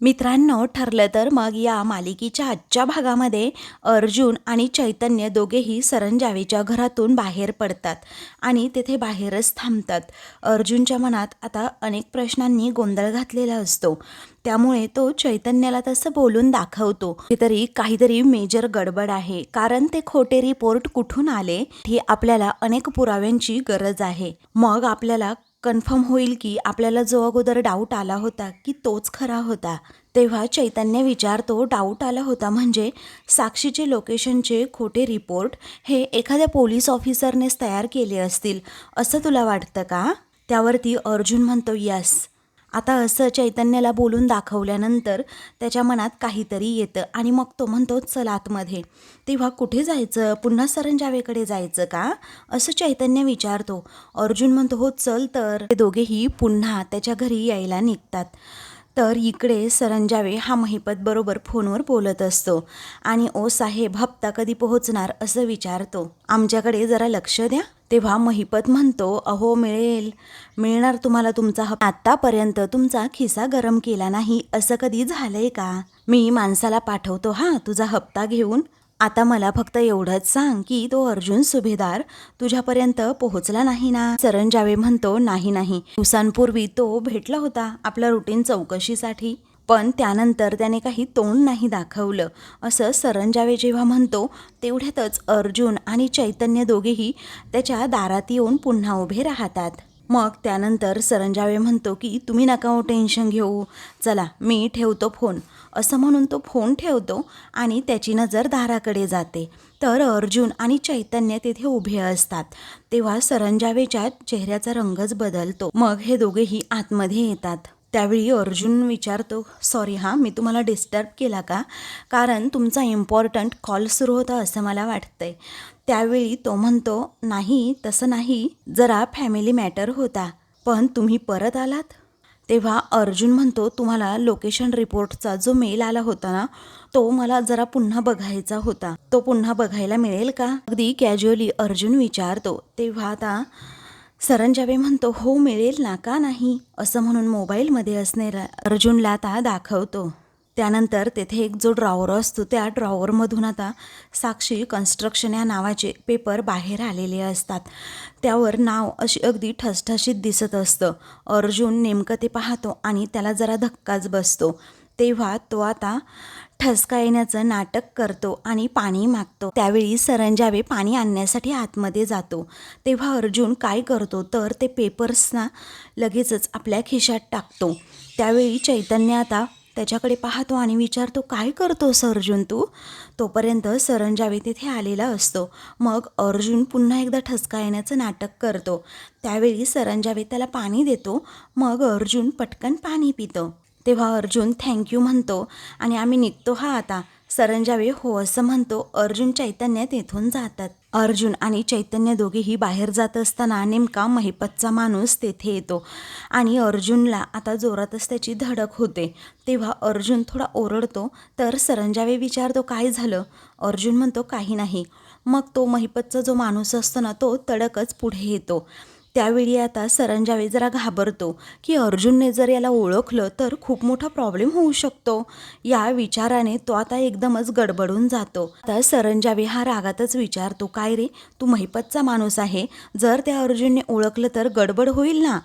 मित्रांनो, ठरलं तर मग या मालिकेच्या आजच्या भागामध्ये अर्जुन आणि चैतन्य दोघेही सरंजावेच्या घरातून बाहेर पडतात आणि तेथे बाहेरच थांबतात. अर्जुनच्या मनात आता अनेक प्रश्नांनी गोंधळ घातलेला असतो, त्यामुळे तो चैतन्याला तसं बोलून दाखवतो तरी काहीतरी मेजर गडबड आहे, कारण ते खोटे रिपोर्ट कुठून आले ही आपल्याला अनेक पुराव्यांची गरज आहे. मग आपल्याला कन्फर्म होईल की आपल्याला जो अगोदर डाऊट आला होता की तोच खरा होता. तेव्हा चैतन्य विचारतो, डाऊट आला होता म्हणजे साक्षीचे लोकेशनचे खोटे रिपोर्ट हे एखाद्या पोलीस ऑफिसरनेच तयार केले असतील असं तुला वाटतं का? त्यावरती अर्जुन म्हणतो यस. आता असं चैतन्याला बोलून दाखवल्यानंतर त्याच्या मनात काहीतरी येतं आणि मग तो म्हणतो चल आतमध्ये. तेव्हा कुठे जायचं? पुन्हा सरंजावेकडे जायचं का? असं चैतन्य विचारतो. अर्जुन म्हणतो हो चल तर. ते दोघेही पुन्हा त्याच्या घरी यायला निघतात. तर इकडे सरंजावे हा महिपत बरोबर फोनवर बोलत असतो आणि ओ साहेब हप्ता कधी पोहोचणार असं विचारतो. आमच्याकडे जरा लक्ष द्या. तेव्हा महिपत म्हणतो अहो मिळणार तुम्हाला तुमचा हप्ता. आत्तापर्यंत तुमचा खिसा गरम केला नाही असं कधी झालंय का? मी माणसाला पाठवतो तुझा हप्ता घेऊन. आता मला फक्त एवढंच सांग की तो अर्जुन सुभेदार तुझ्यापर्यंत पोहोचला नाही ना? सरंजावे म्हणतो नाही. दिवसांपूर्वी तो भेटला होता आपल्या रुटीन चौकशीसाठी, पण त्यानंतर त्याने काही तोंड नाही दाखवलं असं सरंजावे जेव्हा म्हणतो तेवढ्यातच अर्जुन आणि चैतन्य दोघेही त्याच्या दारात येऊन पुन्हा उभे राहतात. मग त्यानंतर सरंजावे म्हणतो की तुम्ही नका टेन्शन घेऊ, चला मी ठेवतो फोन. असं म्हणून तो फोन ठेवतो आणि त्याची नजर दाराकडे जाते. तर अर्जुन आणि चैतन्य तिथे उभे असतात. तेव्हा सरंजावेच्या चेहऱ्याचा रंगच बदलतो. मग हे दोघेही आतमध्ये येतात. त्यावेळी अर्जुन विचारतो सॉरी मी तुम्हाला डिस्टर्ब केला का? कारण तुमचा इम्पॉर्टंट कॉल सुरू होता असं मला वाटतंय. त्यावेळी तो म्हणतो नाही तसं नाही, जरा फॅमिली मॅटर होता. पण तुम्ही परत आलात? तेव्हा अर्जुन म्हणतो तुम्हाला लोकेशन रिपोर्टचा जो मेल आला होता ना, तो मला जरा पुन्हा बघायचा होता. तो पुन्हा बघायला मिळेल का? अगदी कॅज्युअली अर्जुन विचारतो. तेव्हा आता सरंजावे म्हणतो हो मिळेल ना, का नाही? असं म्हणून मोबाईलमध्ये असणारा अर्जुनला आता दाखवतो. त्यानंतर तेथे एक जो ड्रॉवर असतो त्या ड्रॉवरमधून आता साक्षी कन्स्ट्रक्शन या नावाचे पेपर बाहेर आलेले असतात. त्यावर नाव अशी अगदी ठसठशीत दिसत असतं. अर्जुन नेमकं ते पाहतो आणि त्याला जरा धक्काच बसतो. तेव्हा तो आता ठसका येण्याचं नाटक करतो आणि पाणी मागतो. त्यावेळी सरंजावे पाणी आणण्यासाठी आतमध्ये जातो. तेव्हा अर्जुन काय करतो तर ते पेपर्सना लगेचच आपल्या खिशात टाकतो. त्यावेळी चैतन्य आता त्याच्याकडे पाहतो आणि विचारतो काय करतोस अर्जुन तू? तोपर्यंत सरंजावे तिथे आलेला असतो. मग अर्जुन पुन्हा एकदा ठसका येण्याचं नाटक करतो. त्यावेळी सरंजावे त्याला पाणी देतो. मग अर्जुन पटकन पाणी पितो. तेव्हा अर्जुन थँक्यू म्हणतो आणि आम्ही निघतो आता. सरंजावे हो असं म्हणतो. अर्जुन चैतन्य तेथून जातात. अर्जुन आणि चैतन्य दोघेही बाहेर जात असताना नेमका महिपतचा माणूस तेथे येतो आणि अर्जुनला आता जोरातच त्याची धडक होते. तेव्हा अर्जुन थोडा ओरडतो. तर सरंजावे विचारतो काय झालं? अर्जुन म्हणतो काही नाही. मग तो महिपतचा जो माणूस असतो ना तो तडकच पुढे येतो. त्यावेळी आता सरंजावे जरा घाबरतो की अर्जुनने जर याला ओळखलं तर खूप मोठा प्रॉब्लेम होऊ शकतो. या विचाराने तो आता एकदमच गडबडून जातो. आता सरंजावे रागातच विचारतो काय रे, तू महिपतचा माणूस आहे, जर त्या अर्जुनने ओळखलं तर गडबड होईल ना?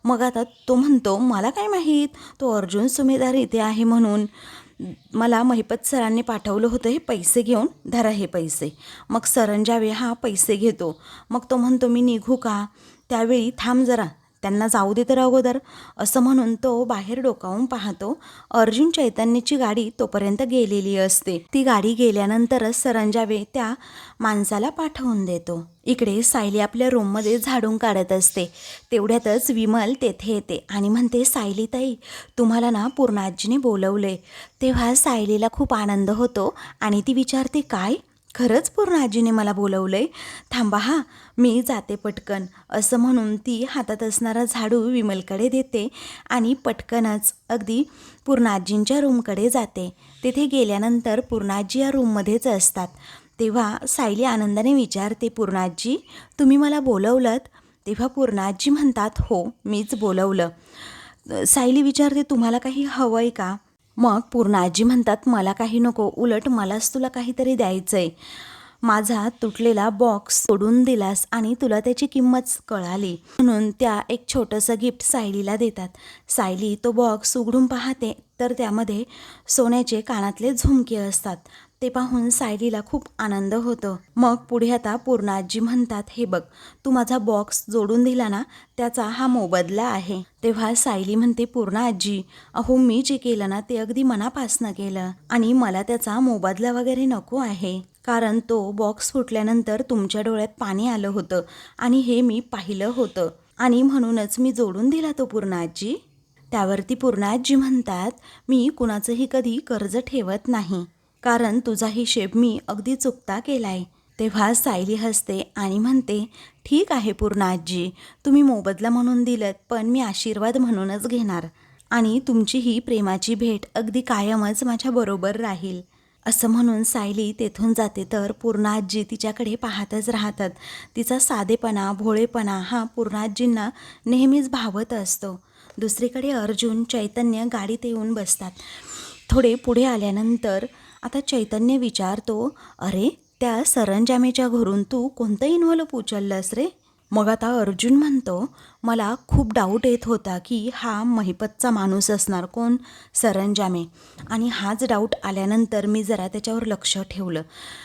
मग आता तो म्हणतो मला काय माहीत तो अर्जुन सुभेदार इथे आहे म्हणून. मला महिपत सरांनी पाठवलं होतं हे पैसे घेऊन, धरा हे पैसे. मग सरंजावे पैसे घेतो. मग तो म्हणतो मी निघू का? त्यावेळी थांब जरा, त्यांना जाऊ दे तर अगोदर. असं म्हणून तो बाहेर डोकावून पाहतो. अर्जुन चैतन्याची गाडी तोपर्यंत गेलेली असते. ती गाडी गेल्यानंतरच सरंजावे त्या माणसाला पाठवून देतो. इकडे सायली आपल्या रूममध्ये झाडून काढत असते. तेवढ्यातच विमल तेथे येते आणि म्हणते सायली ताई तुम्हाला ना पूर्णाजीने बोलवले. तेव्हा सायलीला खूप आनंद होतो आणि ती विचारते काय? खरंच पूर्णाजीने मला बोलवलंय? थांबा मी जाते पटकन. असं म्हणून ती हातात असणारा झाडू विमलकडे देते आणि पटकनच अगदी पूर्णाजींच्या रूमकडे जाते. तिथे गेल्यानंतर पूर्णाजी या रूममध्येच असतात. तेव्हा सायली आनंदाने विचारते पूर्णाजी तुम्ही मला बोलवलं? तेव्हा पूर्णाजी म्हणतात हो मीच बोलवलं. सायली विचारते तुम्हाला काही हवंय का? मग पूर्ण आजी म्हणतात, मला काही नको, उलट मलाच तुला काहीतरी द्यायचंय. माझा तुटलेला बॉक्स सोडून दिलास आणि तुला त्याची किंमत कळाली म्हणून त्या एक छोटंसं गिफ्ट सायलीला देतात. सायली तो बॉक्स उघडून पाहते तर त्यामध्ये सोन्याचे कानातले झुमके असतात. ते पाहून सायलीला खूप आनंद होतो. मग पुढे आता पूर्ण आजी म्हणतात, हे बघ, तू माझा बॉक्स जोडून दिला ना, त्याचा हा मोबदला आहे. तेव्हा सायली म्हणते, पूर्ण आजी, अहो मी जे केलं ना ते अगदी मनापासनं केलं आणि मला त्याचा मोबदला वगैरे नको आहे. कारण तो बॉक्स फुटल्यानंतर तुमच्या डोळ्यात पाणी आलं होतं आणि हे मी पाहिलं होतं आणि म्हणूनच मी जोडून दिला तो पूर्ण आजी. त्यावरती पूर्ण आजी म्हणतात, मी कुणाचंही कधी कर्ज ठेवत नाही, कारण तुझा हिशेब मी अगदी चुकता केलाय. तेव्हा सायली हसते आणि म्हणते, ठीक आहे पूर्ण आजी, तुम्ही मोबदला म्हणून दिलत, पण मी आशीर्वाद म्हणूनच घेणार आणि तुमची ही प्रेमाची भेट अगदी कायमच माझ्याबरोबर राहील. असं म्हणून सायली तेथून जाते तर पूर्ण आजी तिच्याकडे पाहतच राहतात. तिचा साधेपणा, भोळेपणा हा पूर्ण आजींना नेहमीच भावत असतो. दुसरीकडे अर्जुन, चैतन्य गाडीत येऊन बसतात. थोडे पुढे आल्यानंतर आता चैतन्य विचारतो, अरे त्या सरंजामेच्या घरून तू कोणतं इन्व्हॉल्व उचललंस रे? मग आता अर्जुन म्हणतो, मला खूप डाऊट येत होता की हा महिपतचा माणूस असणार, कोण, सरंजामे. आणि हाच डाऊट आल्यानंतर मी जरा त्याच्यावर लक्ष ठेवलं.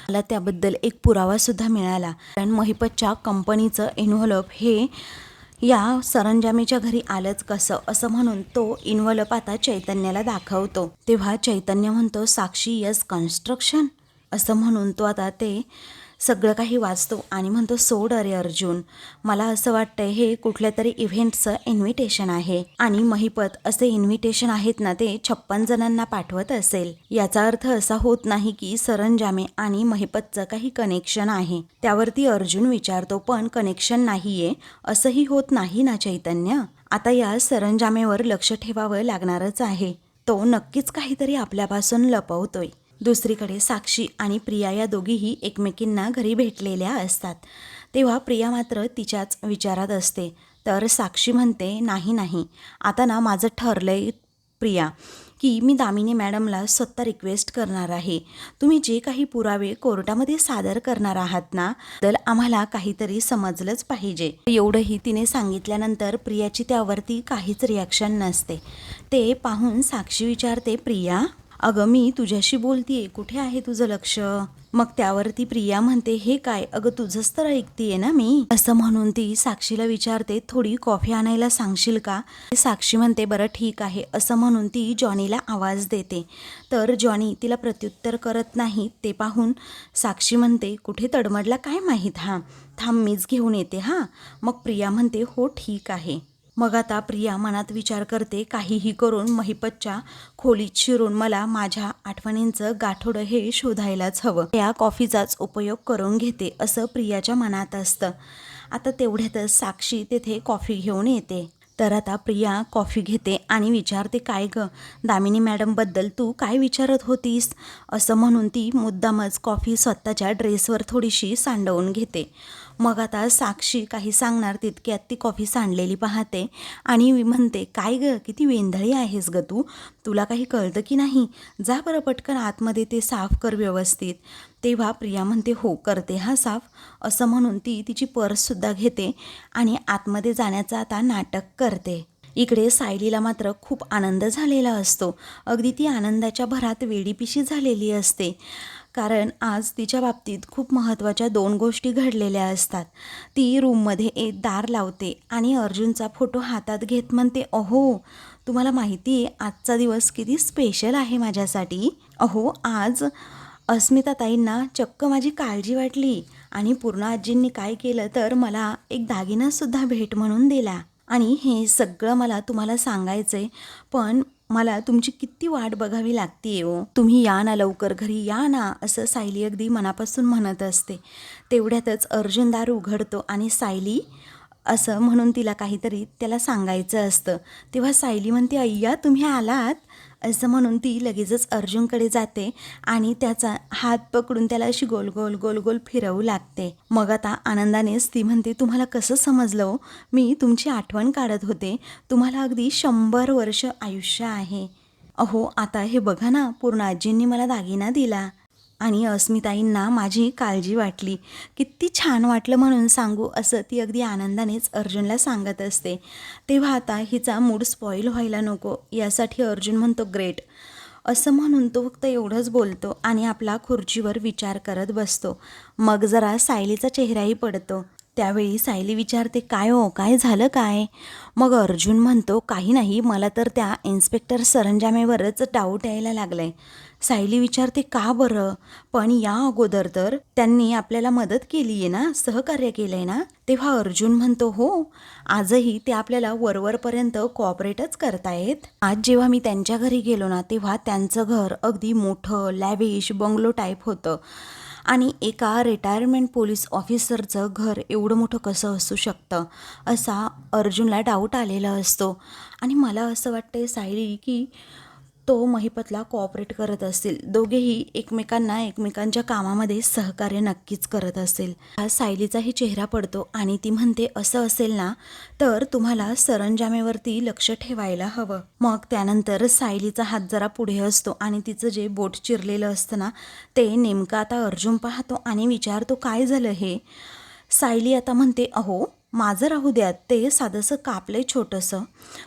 मला त्याबद्दल एक पुरावासुद्धा मिळाला. कारण महिपतच्या कंपनीचं इन्व्हॉल्व हे या सरंजामेच्या घरी आलंच कसं, असं म्हणून तो इन्व्हॉल्व आता चैतन्याला दाखवतो. तेव्हा चैतन्य म्हणतो, साक्षी यस कन्स्ट्रक्शन, असं म्हणून तो आता ते सगळं काही वाचतो आणि म्हणतो, सोड अरे अर्जुन, मला असं वाटतंय हे कुठल्या तरी इव्हेंटचं इन्व्हिटेशन आहे आणि महिपत असे इन्व्हिटेशन आहेत ना ते 56 जणांना पाठवत असेल. याचा अर्थ असा होत नाही की सरंजामे आणि महिपतचं काही कनेक्शन आहे. त्यावरती अर्जुन विचारतो, पण कनेक्शन नाहीये असंही होत नाही ना चैतन्य? आता या सरंजामेवर लक्ष ठेवावं लागणारच आहे. तो नक्कीच काहीतरी आपल्यापासून लपवतोय. दुसरीकडे साक्षी आणि प्रिया या दोघीही एकमेकींना घरी भेटलेल्या असतात. तेव्हा प्रिया मात्र तिच्याच विचारात असते. तर साक्षी म्हणते, नाही, आता ना माझं ठरलंय प्रिया, की मी दामिनी मॅडमला स्वतः रिक्वेस्ट करणार आहे. तुम्ही जे काही पुरावे कोर्टामध्ये सादर करणार आहात ना, तर आम्हाला काहीतरी समजलंच पाहिजे. एवढंही तिने सांगितल्यानंतर प्रियाची त्यावरती काहीच रिॲक्शन नसते. ते पाहून साक्षी विचारते, प्रिया, अगं मी तुझ्याशी बोलतीये, कुठे आहे तुझं लक्ष? मग त्यावरती प्रिया म्हणते, हे काय, अगं तुझंच तर ऐकतीये ना मी. असं म्हणून ती साक्षीला विचारते, थोडी कॉफी आणायला सांगशील का? साक्षी म्हणते, बरं ठीक आहे, असं म्हणून ती जॉनीला आवाज देते. तर जॉनी तिला प्रत्युत्तर करत नाही. ते पाहून साक्षी म्हणते, कुठे तडमडला काय माहीत, हा थांब मीच घेऊन येते हा. मग प्रिया म्हणते, हो ठीक आहे. मग आता प्रिया मनात विचार करते, काहीही करून महिपतच्या खोलीत शिरून मला माझ्या आठवणींचं गाठोडं हे शोधायलाच हवं. या कॉफीचाच उपयोग करून घेते असं प्रियाच्या मनात असतं. आता तेवढ्यातच साक्षी तेथे कॉफी घेऊन येते. तर आता प्रिया कॉफी घेते आणि विचारते, काय गं, दामिनी मॅडमबद्दल तू काय विचारत होतीस? असं म्हणून ती मुद्दामच कॉफी स्वतःच्या ड्रेसवर थोडीशी सांडवून घेते. मग आता साक्षी काही सांगणार तितक्यात ती कॉफी सांडलेली पाहते आणि म्हणते, काय गं, किती वेंधळी आहेस गं तू, तुला काही कळतं की नाही? जा बरं पटकन आतमध्ये ते साफ कर व्यवस्थित. तेव्हा प्रिया म्हणते, हो करते हा साफ. असं म्हणून ती तिची पर्ससुद्धा घेते आणि आतमध्ये जाण्याचं आता नाटक करते. इकडे सायलीला मात्र खूप आनंद झालेला असतो. अगदी ती आनंदाच्या भरात वेडीपिशी झालेली असते. कारण आज तिच्या बाबतीत खूप महत्त्वाच्या 2 गोष्टी घडलेल्या असतात. ती रूममध्ये एक दार लावते आणि अर्जुनचा फोटो हातात घेत म्हणते, अहो तुम्हाला माहिती आहे आजचा दिवस किती स्पेशल आहे माझ्यासाठी? अहो आज अस्मिताताईंना चक्क माझी काळजी वाटली आणि पूर्ण आजींनी काय केलं तर मला एक दागिनासुद्धा भेट म्हणून दिला. आणि हे सगळं मला तुम्हाला सांगायचं आहे, पण मला तुमची किती वाट बघावी लागते हो. तुम्ही या ना लवकर, घरी या ना, असं सायली अगदी मनापासून म्हणत असते. तेवढ्यातच अर्जुन दार उघडतो आणि सायली असं म्हणून तिला काहीतरी त्याला सांगायचं असतं. तेव्हा सायली म्हणते, अय्या तुम्ही आलात, असं म्हणून ती लगेचच अर्जुनकडे जाते आणि त्याचा हात पकडून त्याला अशी गोल गोल गोल गोल फिरवू लागते. मग आता आनंदानेच ती म्हणते, तुम्हाला कसं समजलं हो? मी तुमची आठवण काढत होते. तुम्हाला अगदी 100 वर्ष आयुष्य आहे. अहो आता हे बघा ना, पूर्ण आजींनी मला दागिना दिला आणि अस्मिताईंना माझी काळजी वाटली. किती छान वाटलं म्हणून सांगू, असं ती अगदी आनंदानेच अर्जुनला सांगत असते. तेव्हा आता हिचा मूड स्पॉईल व्हायला नको यासाठी अर्जुन म्हणतो ग्रेट असं म्हणून तो फक्त एवढंच बोलतो आणि आपला खुर्चीवर विचार करत बसतो. मग जरा सायलीचा चेहराही पडतो. त्यावेळी सायली विचारते, काय हो, काय झालं काय? मग अर्जुन म्हणतो, काही नाही, मला तर त्या इन्स्पेक्टर सरंजामेवरच डाऊट यायला लागलाय. सायली विचारते, का बरं? पण या अगोदर तर त्यांनी आपल्याला मदत केली आहे ना, सहकार्य केलंय ना? तेव्हा अर्जुन म्हणतो, हो, आजही ते आपल्याला वरवरपर्यंत कॉपरेटच करतायत. आज जेव्हा मी त्यांच्या घरी गेलो ना, तेव्हा त्यांचं घर अगदी मोठं लॅविश बंगलो टाईप होतं आणि एका रिटायरमेंट पोलीस ऑफिसरचं घर एवढं मोठं कसं असू शकतं असा अर्जुनला डाऊट आलेला असतो. आणि मला असं वाटतंय सायली की तो महिपतला कॉपरेट करत असतील. दोघेही एकमेकांच्या कामामध्ये सहकार्य नक्कीच करत असेल. सायलीचाही चेहरा पडतो आणि ती म्हणते, असं असेल ना तर तुम्हाला सरंजामेवरती लक्ष ठेवायला हवं. मग त्यानंतर सायलीचा हात जरा पुढे असतो आणि तिचं जे बोट चिरलेलं असतं ना ते नेमकं आता अर्जुन पाहतो आणि विचारतो, काय झालं हे? सायली आता म्हणते, अहो माझं राहू द्यात, ते साधंसं कापलंय छोटंसं,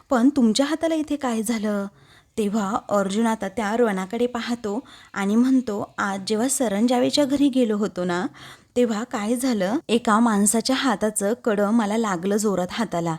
पण तुमच्या हाताला इथे काय झालं? तेव्हा अर्जुन आता त्या रणाकडे पाहतो आणि म्हणतो, आज जेव्हा सरंजावेच्या घरी गेलो होतो ना तेव्हा काय झालं, एका माणसाच्या हाताचं कडं मला लागलं जोरात हाताला.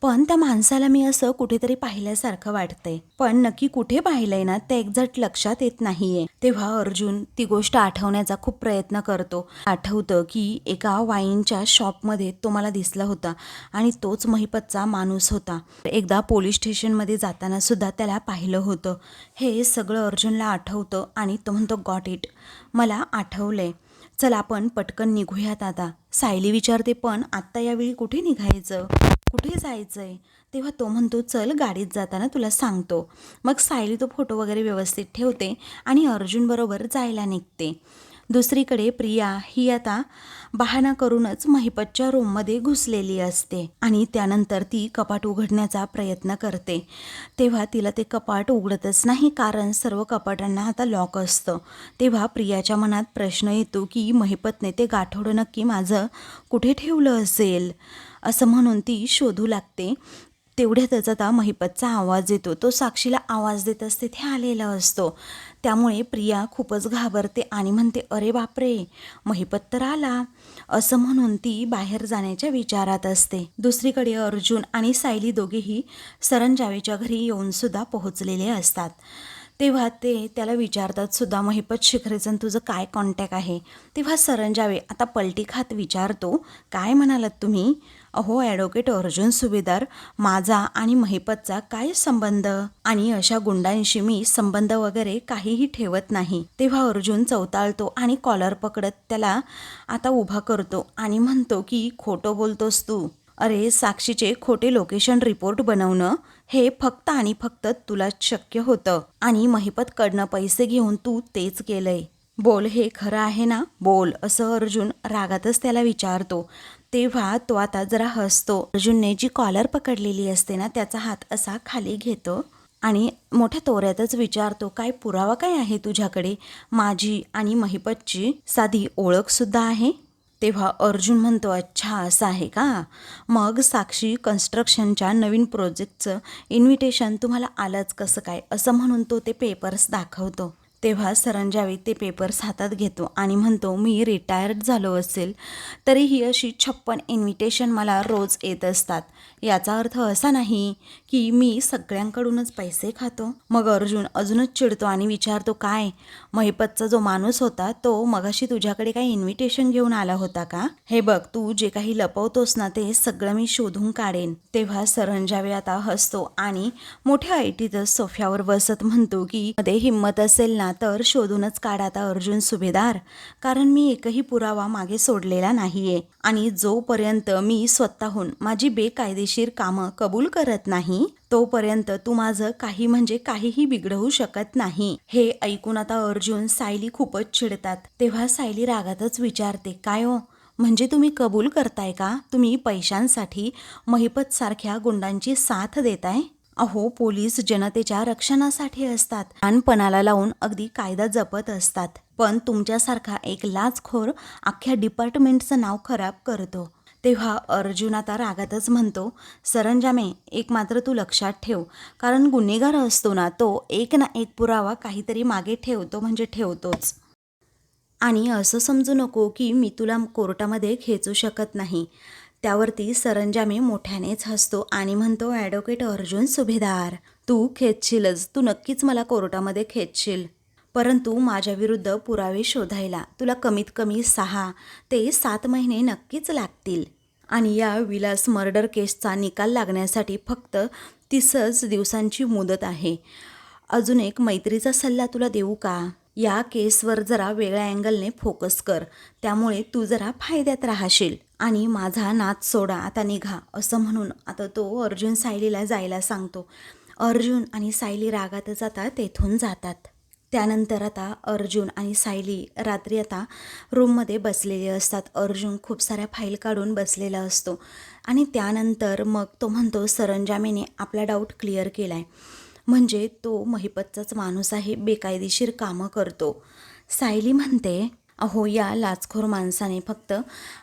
पण त्या माणसाला मी असं कुठेतरी पाहिल्यासारखं वाटतंय, पण नक्की कुठे पाहिलंय ना ते एक्झॅक्ट लक्षात येत नाहीये. तेव्हा अर्जुन ती गोष्ट आठवण्याचा खूप प्रयत्न करतो. आठवतं की एका वाईनच्या शॉपमध्ये तो मला दिसला होता आणि तोच महिपतचा माणूस होता. एकदा पोलीस स्टेशनमध्ये जाताना सुद्धा त्याला पाहिलं होतं. हे सगळं अर्जुनला आठवतं आणि तो म्हणतो, गॉट इट, मला आठवलंय, चल आपण पटकन निघूयात आता. सायली विचारते, पण आत्ता यावेळी कुठे निघायचं, कुठे जायचंय? तेव्हा तो म्हणतो, चल गाडीत जाताना तुला सांगतो. मग सायली तो फोटो वगैरे व्यवस्थित ठेवते आणि अर्जुन बरोबर जायला निघते. दुसरीकडे प्रिया ही आता बहाणा करूनच महिपतच्या रूममध्ये घुसलेली असते आणि त्यानंतर ती कपाट उघडण्याचा प्रयत्न करते. तेव्हा तिला ते कपाट उघडतच नाही, कारण सर्व कपाटांना आता लॉक असतं. तेव्हा प्रियाच्या मनात प्रश्न येतो की महिपतने ते गाठोडं नक्की माझं कुठे ठेवलं असेल, असं म्हणून ती शोधू लागते. तेवढ्यातच आता महिपतचा आवाज येतो. तो साक्षीला आवाज देत असते ते आलेला असतो. त्यामुळे प्रिया खूपच घाबरते आणि म्हणते, अरे बापरे, महिपत तर आला, असं म्हणून ती बाहेर जाण्याच्या विचारात असते. दुसरीकडे अर्जुन आणि सायली दोघेही सरंजावेच्या घरी येऊन सुद्धा पोहोचलेले असतात. तेव्हा ते त्याला विचारतात सुद्धा, महिपत शिखरेचं तुझं काय कॉन्टॅक्ट आहे? तेव्हा सरंजावे आता पलटी खात विचारतो, काय म्हणालात तुम्ही? अहो ॲडव्होकेट अर्जुन सुभेदार, माझा आणि महिपतचा काय संबंध? आणि अशा गुंडांशी मी संबंध वगैरे काहीही ठेवत नाही. तेव्हा अर्जुन चवताळतो आणि कॉलर पकडत त्याला आता उभा करतो आणि म्हणतो की खोटं बोलतोस तू. अरे साक्षीचे खोटे लोकेशन रिपोर्ट बनवणं हे फक्त आणि फक्त तुलाच शक्य होतं आणि महिपतकडनं पैसे घेऊन तू तेच केलंय. बोल, हे खरं आहे ना? बोल, असं अर्जुन रागातच त्याला विचारतो. तेव्हा तो आता जरा हसतो. अर्जुनने जी कॉलर पकडलेली असते ना त्याचा हात असा खाली घेतो आणि मोठ्या तोऱ्यातच विचारतो, काय पुरावा काय आहे तुझ्याकडे? माझी आणि महिपतची साधी ओळख सुद्धा आहे. तेव्हा अर्जुन म्हणतो, अच्छा असं आहे का? मग साक्षी कन्स्ट्रक्शनच्या नवीन प्रोजेक्टचं इन्व्हिटेशन तुम्हाला आलंच कसं काय, असं म्हणून तो ते पेपर्स दाखवतो. तेव्हा सरंजावी ते पेपर्स हातात घेतो आणि म्हणतो, मी रिटायर्ड झालो असेल तरीही अशी 56 इन्व्हिटेशन मला रोज येत असतात. याचा अर्थ असा नाही की मी सगळ्यांकडूनच पैसे खातो. मग अर्जुन अजूनच चिडतो आणि विचारतो, काय महिपतचा जो माणूस होता तो मगाशी तुझ्याकडे काही इन्व्हिटेशन घेऊन आला होता का? हे बघ, तू जे काही लपवतोस ना ते सगळं मी शोधून काढेन. तेव्हा सरंजावी आता हसतो आणि मोठ्या ऐटीतच सोफ्यावर बसत म्हणतो की मध्ये हिंमत असेल ना तर शोधूनच काढा आता अर्जुन सुभेदार, कारण मी एकही पुरावा मागे सोडलेला नाहीये आणि जोपर्यंत मी स्वतःहून माझी बेकायदेशीर कामं कबूल करत नाही तोपर्यंत तू माझं काही म्हणजे काहीही बिघडवू शकत नाही. हे ऐकून आता अर्जुन सायली खूपच चिडतात. तेव्हा सायली रागातच विचारते, काय हो, म्हणजे तुम्ही कबूल करताय का? तुम्ही पैशांसाठी महिपत सारख्या गुंडांची साथ देताय? अहो, पोलीस जनतेच्या रक्षणासाठी असतात. लहानपणाला लावून अगदी कायदा जपत असतात. पण तुमच्यासारखा एक लाचखोर अख्ख्या डिपार्टमेंटचं नाव खराब करतो. तेव्हा अर्जुन आता रागातच म्हणतो, सरंजामे, एक मात्र तू लक्षात ठेव, कारण गुन्हेगार असतो ना तो, एक ना एक पुरावा काहीतरी मागे ठेवतो म्हणजे ठेवतोच. आणि असं समजू नको की मी तुला कोर्टामध्ये खेचू शकत नाही. त्यावरती सरंजामे मोठ्यानेच हसतो आणि म्हणतो, ॲडव्होकेट अर्जुन सुभेदार, तू खेचशीलच, तू नक्कीच मला कोर्टामध्ये खेचशील. परंतु माझ्याविरुद्ध पुरावे शोधायला तुला कमीत कमी 6 ते 7 महिने नक्कीच लागतील. आणि या विलास मर्डर केसचा निकाल लागण्यासाठी फक्त 30च दिवसांची मुदत आहे. अजून एक मैत्रीचा सल्ला तुला देऊ का? या केसवर जरा वेगळ्या अँगलने फोकस कर, त्यामुळे तू जरा फायद्यात राहशील. आणि माझा नाच सोडा, आता निघा, असं म्हणून आता तो अर्जुन सायलीला जायला सांगतो. अर्जुन आणि सायली रागातच आता तेथून जातात. त्यानंतर आता अर्जुन आणि सायली रात्री आता रूममध्ये बसलेले असतात. अर्जुन खूप साऱ्या फाईल काढून बसलेला असतो आणि त्यानंतर मग तो म्हणतो, सरंजामेने आपला डाऊट क्लिअर केला आहे, म्हणजे तो महिपतचाच माणूस आहे, बेकायदेशीर कामं करतो. सायली म्हणते, अहो, या लाचखोर माणसाने फक्त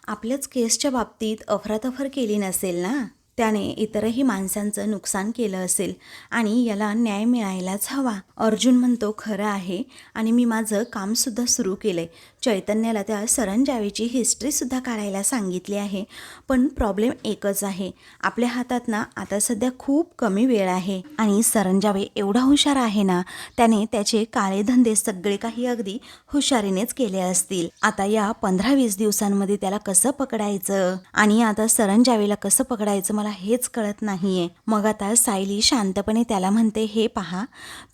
आपल्याच केसच्या बाबतीत अफरातफर केली नसेल ना, त्याने इतरही माणसांचं नुकसान केलं असेल आणि याला न्याय मिळायलाच हवा. अर्जुन म्हणतो, खरं आहे आणि मी माझं कामसुद्धा सुरू केलं आहे. चैतन्याला त्या सरंजावीची हिस्ट्रीसुद्धा काढायला सांगितली आहे. पण प्रॉब्लेम एकच आहे, आपल्या हातात ना आता सध्या खूप कमी वेळ आहे आणि सरंजावे एवढा हुशार आहे ना, त्याने त्याचे काळे धंदे सगळे काही अगदी हुशारीनेच केले असतील. आता या 15-20 दिवसांमध्ये त्याला कसं पकडायचं आणि आता सरंजावेला कसं पकडायचं मला हेच कळत नाहीये. मग आता सायली शांतपणे त्याला म्हणते, हे पहा,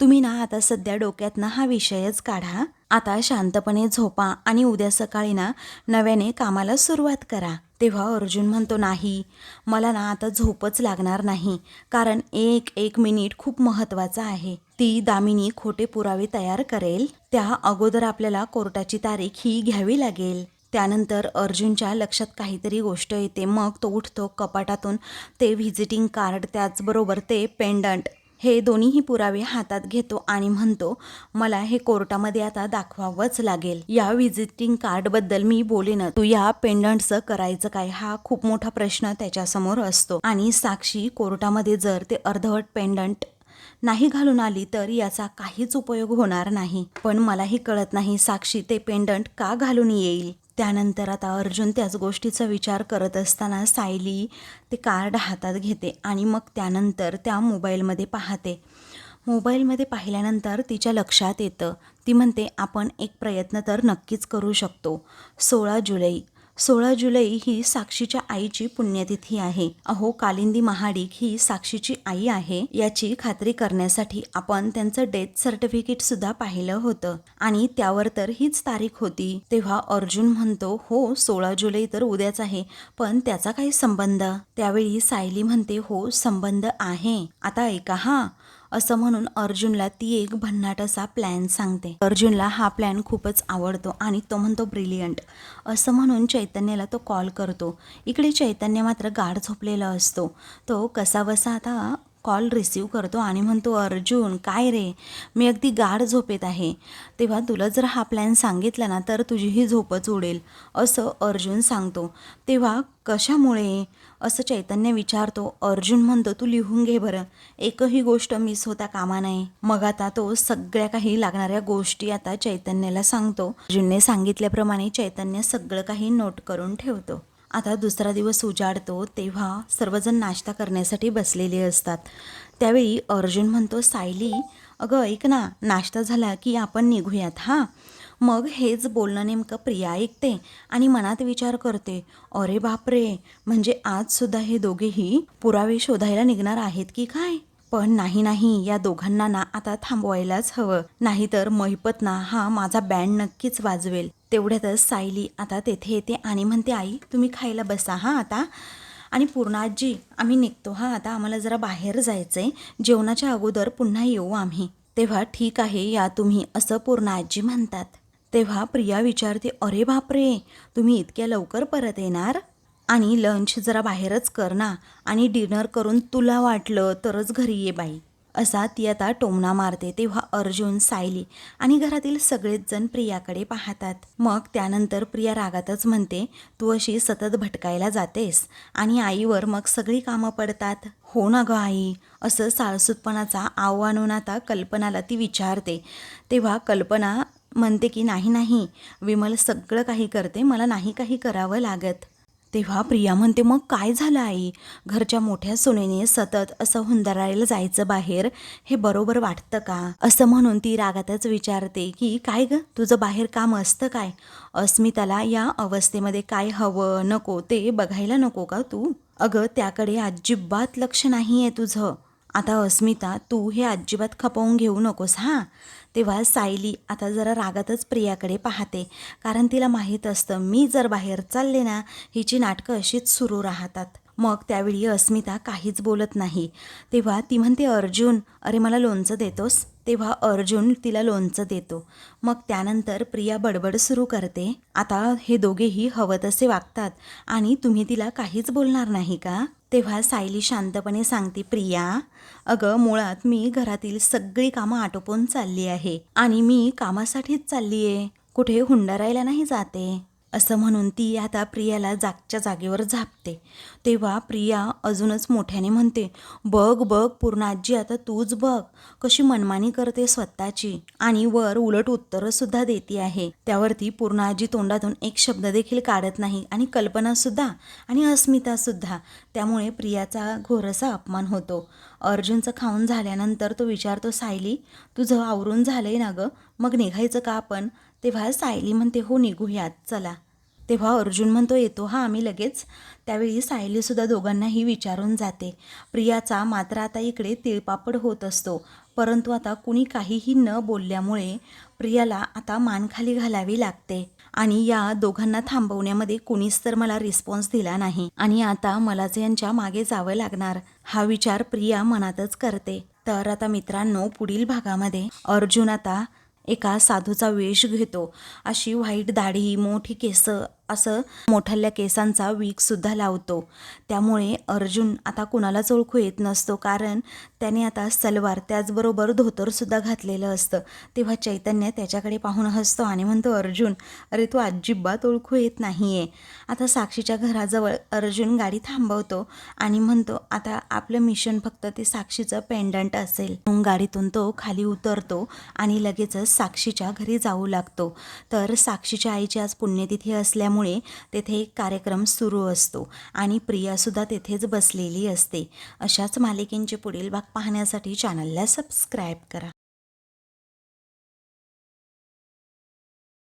तुम्ही ना आता सध्या डोक्यातनं हा विषयच काढा, आता शांतपणे झोपा आणि उद्या सकाळी ना नव्याने कामाला सुरुवात करा. तेव्हा अर्जुन म्हणतो, नाही, मला ना आता झोपच लागणार नाही, कारण एक एक मिनिट खूप महत्त्वाचा आहे. ती दामिनी खोटे पुरावे तयार करेल, त्या अगोदर आपल्याला कोर्टाची तारीख ही घ्यावी लागेल. त्यानंतर अर्जुनच्या लक्षात काहीतरी गोष्ट येते. मग तो उठतो, कपाटातून ते व्हिजिटिंग कार्ड त्याचबरोबर ते पेंडंट हे दोन्हीही पुरावे हातात घेतो आणि म्हणतो, मला हे कोर्टामध्ये आता दाखवावंच लागेल. या व्हिजिटिंग कार्डबद्दल मी बोलेन, तू या पेंडंटचं करायचं काय, हा खूप मोठा प्रश्न त्याच्यासमोर असतो. आणि साक्षी कोर्टामध्ये जर ते अर्धवट पेंडंट नाही घालून आली तर याचा काहीच उपयोग होणार नाही. पण मलाही कळत नाही साक्षी ते पेंडंट का घालून येईल. त्यानंतर आता अर्जुन त्याच गोष्टीचा विचार करत असताना सायली ते कार्ड हातात घेते आणि मग त्यानंतर त्या मोबाईलमध्ये पाहते. मोबाईलमध्ये पाहिल्यानंतर तिच्या लक्षात येतं. ती म्हणते, आपण एक प्रयत्न तर नक्कीच करू शकतो. 16 जुलै ही साक्षीच्या आईची पुण्यतिथी आहे. अहो, कालिंदी महाडिक ही साक्षीची आई आहे याची खात्री करण्यासाठी आपण त्यांचं डेथ सर्टिफिकेट सुद्धा पाहिलं होतं आणि त्यावर तर हीच तारीख होती. तेव्हा अर्जुन म्हणतो, हो, 16 जुलै तर उद्याच आहे, पण त्याचा काही संबंध? त्यावेळी सायली म्हणते, हो, संबंध आहे. आता ऐका हा, असं म्हणून अर्जुनला ती एक भन्नाट असा प्लॅन सांगते. अर्जुनला हा प्लॅन खूपच आवडतो आणि तो म्हणतो, ब्रिलियंट, असं म्हणून चैतन्याला तो कॉल करतो. इकडे चैतन्य मात्र गाढ झोपलेला असतो. तो कसाबसा आता कॉल रिसीव करतो आणि म्हणतो, अर्जुन, काय रे, मी अगदी गाढ झोपेत आहे. तेव्हा तुला जर हा प्लॅन सांगितला ना तर तुझीही झोपच उडेल, असं अर्जुन सांगतो. तेव्हा कशामुळे असं चैतन्य विचारतो. अर्जुन म्हणतो, तू लिहून घे बरं, एकही गोष्ट मिस होता कामा नये. मग आता तो सगळ्या काही लागणाऱ्या गोष्टी आता चैतन्याला सांगतो. अर्जुनने सांगितल्याप्रमाणे चैतन्य सगळं काही नोट करून ठेवतो. आता दुसरा दिवस उजाडतो तेव्हा सर्वजण नाश्ता करण्यासाठी बसलेले असतात. त्यावेळी अर्जुन म्हणतो, सायली, अगं ऐक ना, नाश्ता झाला की आपण निघूयात हां. मग हेच बोलणं नेमकं प्रिया ऐकते आणि मनात विचार करते, अरे बापरे, म्हणजे आजसुद्धा हे दोघेही पुरावे शोधायला निघणार आहेत की काय? पण नाही, या दोघांना ना आता थांबवायलाच हवं, नाहीतर महिपत ना हा माझा बँड नक्कीच वाजवेल. तेवढ्यातच सायली आता तेथे येते आणि म्हणते, आई, तुम्ही खायला बसा हां आता. आणि पूर्णा आजी, आम्ही निघतो हां आता, आम्हाला जरा बाहेर जायचंय, जेवणाच्या अगोदर पुन्हा येऊ आम्ही. तेव्हा ठीक आहे, या तुम्ही, असं पूर्णा आजी म्हणतात. तेव्हा प्रिया विचारते, अरे बापरे, तुम्ही इतक्या लवकर परत येणार? आणि लंच जरा बाहेरच कर ना, आणि डिनर करून तुला वाटलं तरच घरी ये बाई, असा ती आता टोमणा मारते. तेव्हा अर्जुन, सायली आणि घरातील सगळेच जण प्रियाकडे पाहतात. मग त्यानंतर प्रिया रागातच म्हणते, तू अशी सतत भटकायला जातेस आणि आईवर मग सगळी कामं पडतात. हो ना ग आई, असं साळसूतपणाचा आव्हान आणून आता कल्पनाला ती विचारते. तेव्हा कल्पना म्हणते की नाही नाही, विमल सगळं काही करते, मला नाही काही करावं लागत. तेव्हा प्रिया म्हणते, मग काय झालं आई, घरच्या मोठ्या सुनेने सतत असं हुंदरायला जायचं बाहेर, हे बरोबर वाटतं का, असं म्हणून ती रागातच विचारते की काय ग, तुझं बाहेर काम असतं काय, अस्मिताला या अवस्थेमध्ये काय हवं नको ते बघायला नको का तू, अगं त्याकडे अजिबात लक्ष नाही आहे तुझं. आता अस्मिता, तू हे अजिबात खपवून घेऊ नकोस हां. तेव्हा सायली आता जरा रागातच प्रियाकडे पाहते, कारण तिला माहीत असतं मी जर बाहेर चालले ना, हिची नाटकं अशीच सुरू राहतात. मग त्यावेळी अस्मिता काहीच बोलत नाही. तेव्हा ती म्हणते, अर्जुन अरे मला लोणचं देतोस. तेव्हा अर्जुन तिला लोणचं देतो. मग त्यानंतर प्रिया बडबड सुरू करते, आता हे दोघेही हवं तसे वागतात आणि तुम्ही तिला काहीच बोलणार नाही का. तेव्हा सायली शांतपणे सांगते, प्रिया अगं मुळात मी घरातील सगळी कामं आटोपून चालली आहे आणि मी कामासाठीच चालली आहे, कुठे हुंडारायला नाही जाते, असं म्हणून ती आता प्रियाला जागच्या जागेवर झापते. तेव्हा प्रिया अजूनच मोठ्याने म्हणते, बघ बघ पूर्णाजी, आता तूच बघ कशी मनमानी करते स्वतःची आणि वर उलट उत्तरंसुद्धा देते आहे. त्यावरती पूर्णाजी तोंडातून एक शब्द देखील काढत नाही आणि कल्पनासुद्धा आणि अस्मितासुद्धा. त्यामुळे प्रियाचा घोरसा अपमान होतो. अर्जुनचं खाऊन झाल्यानंतर तो विचारतो, सायली तुझं आवरून झालंय ना गं, मग निघायचं का आपण. तेव्हा सायली म्हणते, हो निघूयात चला. तेव्हा अर्जुन म्हणतो, येतो हा आम्ही लगेच. त्यावेळी सायलीसुद्धा दोघांनाही विचारून जाते. प्रियाचा मात्र आता इकडे तिळपापड होत असतो, परंतु आता कुणी काहीही न बोलल्यामुळे प्रियाला आता मान खाली घालावी लागते. आणि या दोघांना थांबवण्यामध्ये कुणीच तर मला रिस्पॉन्स दिला नाही आणि आता मलाच यांच्या मागे जावं लागणार, हा विचार प्रिया मनातच करते. तर आता मित्रांनो, पुढील भागामध्ये अर्जुन आता एका साधूचा वेश घेतो. अशी व्हाईट दाढी, मोठी केस, असं मोठ्या केसांचा विगसुद्धा लावतो. त्यामुळे अर्जुन आता कुणालाच ओळखू येत नसतो, कारण त्याने आता सलवार त्याचबरोबर धोतरसुद्धा घातलेलं असतं. तेव्हा चैतन्य त्याच्याकडे पाहून हसतो आणि म्हणतो, अर्जुन अरे तू अजिबात ओळखू येत नाही आहे. आता साक्षीच्या घराजवळ अर्जुन गाडी थांबवतो आणि म्हणतो, आता आपलं मिशन फक्त ते साक्षीचं पेंडंट असेल. गाडीतून तो खाली उतरतो आणि लगेचच साक्षीच्या घरी जाऊ लागतो. तर साक्षीच्या आईची आज पुण्यतिथी असल्यामुळे तेथे एक कार्यक्रम सुरू असतो आणि प्रियासुद्धा तेथेच बसलेली असते. अशाच मालिकेंचे पुढील भाग पाहण्यासाठी चॅनलला सबस्क्राईब करा.